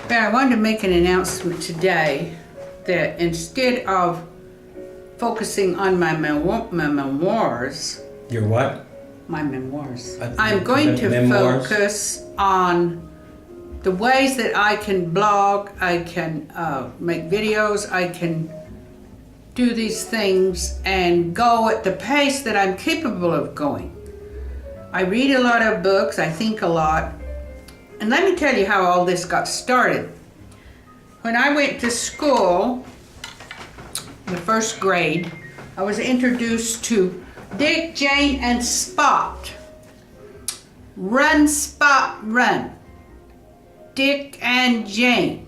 But I wanted to make an announcement today that instead of focusing on my memoirs, Your what? my memoirs, Uh, I'm going to memoirs? focus on the ways that I can blog, I can make videos, I can do these things and go at the pace that I'm capable of going. I read a lot of books, I think a lot, and let me tell you how all this got started. When I went to school, the first grade, I was introduced to Dick, Jane, and Spot. Run, Spot, run. Dick and Jane.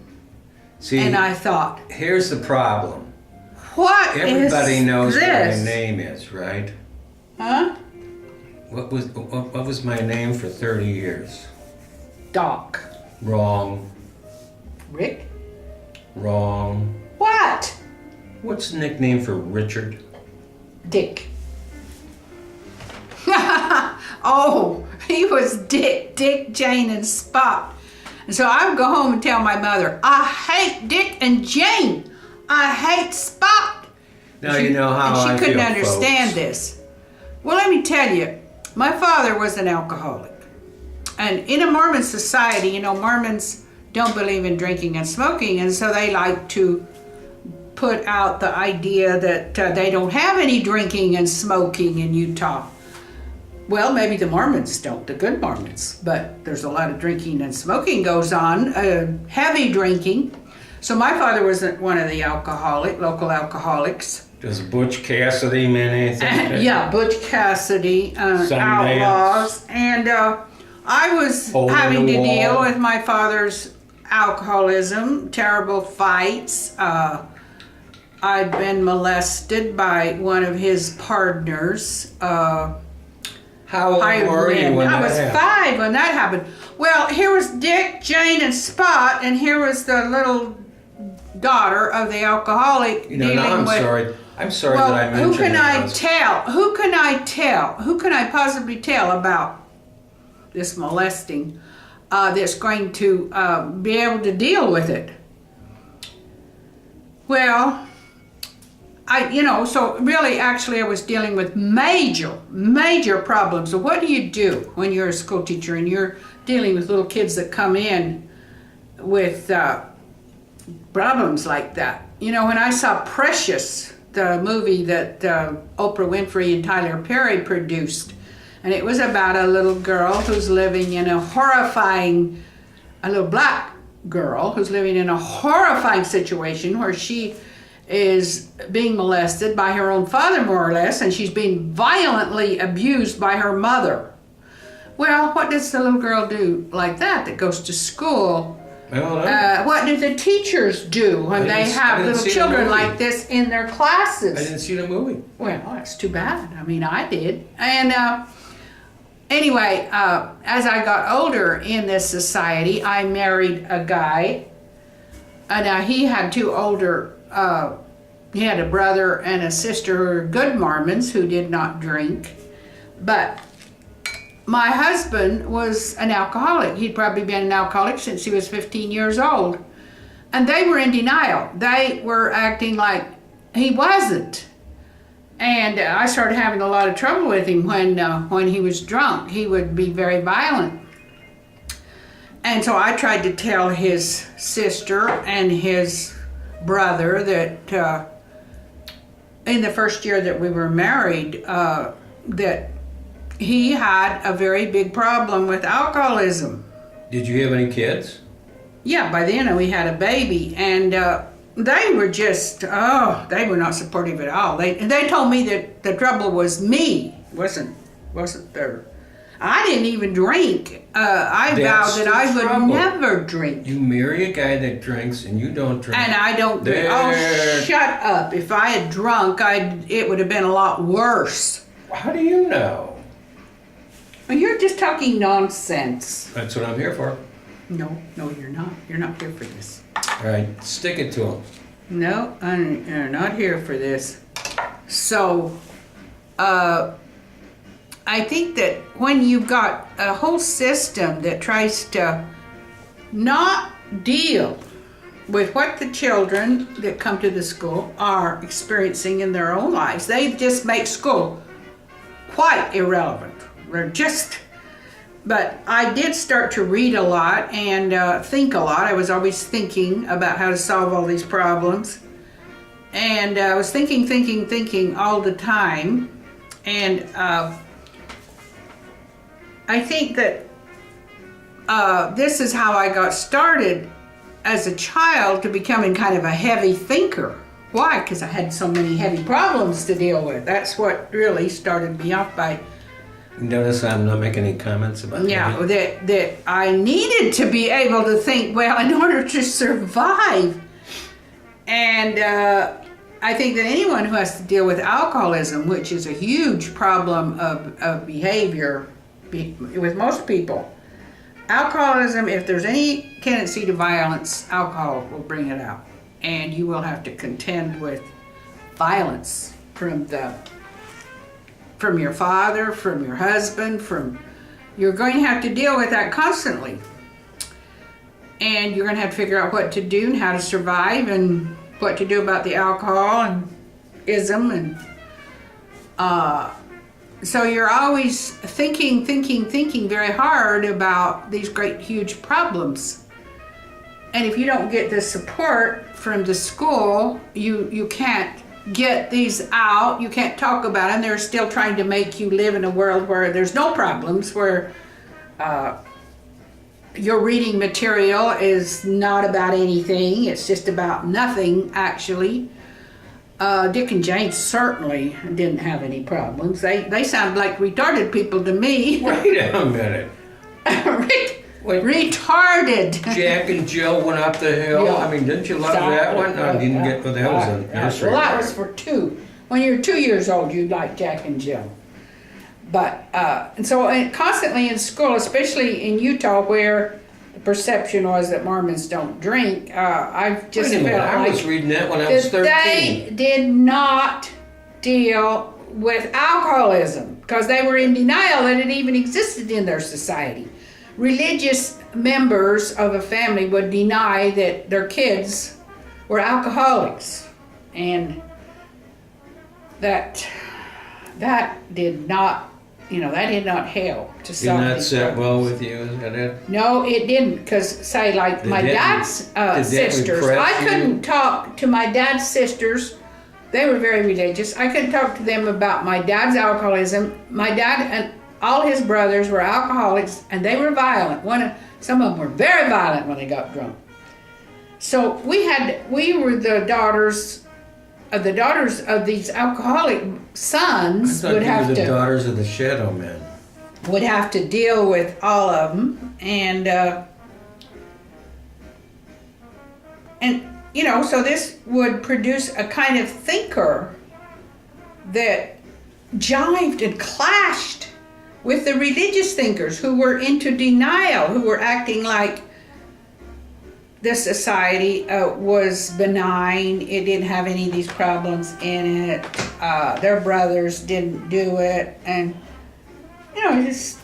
See, And I thought, here's the problem. what Everybody is knows what this? my name is, right? Huh? What was my name for 30 years? Doc. Wrong. Rick? Wrong. What? What's the nickname for Richard? Dick. Oh, he was Dick, Jane, and Spot. And so I would go home and tell my mother, I hate Dick and Jane. I hate Spot. Now you know how I And she couldn't feel, understand folks. this. Well, let me tell you, my father was an alcoholic. And in a Mormon society, you know, Mormons don't believe in drinking and smoking, and so they like to put out the idea that they don't have any drinking and smoking in Utah. Well, maybe the Mormons don't, the good Mormons, but there's a lot of drinking and smoking goes on, heavy drinking. So my father was one of the local alcoholics. Does Butch Cassidy mean anything? Yeah, Butch Cassidy, Outlaws, and I was Hole in having the to deal wall. with my father's alcoholism, terrible fights. I'd been molested by one of his partners. How old were you when I that was happened? 5 when that happened. Well, here was Dick, Jane, and Spot, and here was the little daughter of the alcoholic You know, dealing now I'm with. sorry. I'm sorry Well, that I mentioned who can that. I tell? Who can I tell? Who can I possibly tell about this molesting that's going to be able to deal with it? Well, so really, actually, I was dealing with major problems. So what do you do when you're a school teacher and you're dealing with little kids that come in with problems like that? You know, when I saw Precious, the movie that Oprah Winfrey and Tyler Perry produced, and it was about a little girl who's living in a little black girl who's living in a horrifying situation where she is being molested by her own father, more or less, and she's being violently abused by her mother. Well, what does the little girl do like that goes to school? What do the teachers do when they have little children like this in their classes? I didn't see the movie. Well, that's too bad. I mean, I did. And anyway, as I got older in this society, I married a guy, and he had he had a brother and a sister who were good Mormons who did not drink. But my husband was an alcoholic. He'd probably been an alcoholic since he was 15 years old. And they were in denial. They were acting like he wasn't. And I started having a lot of trouble with him when he was drunk. He would be very violent. And so I tried to tell his sister and his brother that in the first year that we were married, that he had a very big problem with alcoholism. Did you have any kids? Yeah, by then we had a baby, and they were just, they were not supportive at all. They told me that the trouble was me, wasn't their. I didn't even drink. I vowed that I would never drink. You marry a guy that drinks and you don't drink. And I don't drink. Oh, shut up. If I had drunk, it would have been a lot worse. How do you know? Well, you're just talking nonsense. That's what I'm here for. No, you're not. You're not here for this. All right, stick it to him. No, I'm not here for this. So, I think that when you've got a whole system that tries to not deal with what the children that come to the school are experiencing in their own lives. They just make school quite irrelevant. But I did start to read a lot and think a lot. I was always thinking about how to solve all these problems. And I was thinking all the time. And I think that this is how I got started as a child to becoming kind of a heavy thinker. Why? Because I had so many heavy problems to deal with. That's what really started me off by. Notice I'm not making any comments about that I needed to be able to think well in order to survive. And I think that anyone who has to deal with alcoholism, which is a huge problem of behavior with most people, alcoholism, if there's any tendency to violence, alcohol will bring it out. And you will have to contend with violence from your father, from your husband, you're going to have to deal with that constantly. And you're going to have to figure out what to do and how to survive and what to do about the alcohol and ism. And so you're always thinking very hard about these great, huge problems. And if you don't get the support from the school, you can't get these out, you can't talk about them. They're still trying to make you live in a world where there's no problems, where your reading material is not about anything, it's just about nothing, actually. Dick and Jane certainly didn't have any problems. They sound like retarded people to me. Wait a minute. Retarded. Jack and Jill went up the hill. Yeah. I mean, didn't you love that one? No, I didn't get. Well, that was a nursery. Well, that was for 2. When you're 2 years old, you like Jack and Jill. But and constantly in school, especially in Utah, where the perception was that Mormons don't drink, I just Wait a minute, felt I like was reading that when I was 13. they did not deal with alcoholism because they were in denial that it even existed in their society. Religious members of a family would deny that their kids were alcoholics, and that did not help to Did solve not these sit problems. well with you, is that it? No, it didn't, because say like my dad's sisters, I couldn't talk to my dad's sisters. They were very religious. I couldn't talk to them about my dad's alcoholism. My dad and all his brothers were alcoholics, and they were violent. Some of them were very violent when they got drunk. So we were the daughters of these alcoholic sons. I thought Would you have were the to daughters of the Shadow Men. would have to deal with all of them, and so this would produce a kind of thinker that jived and clashed with the religious thinkers who were into denial, who were acting like this society was benign, it didn't have any of these problems in it, their brothers didn't do it, and just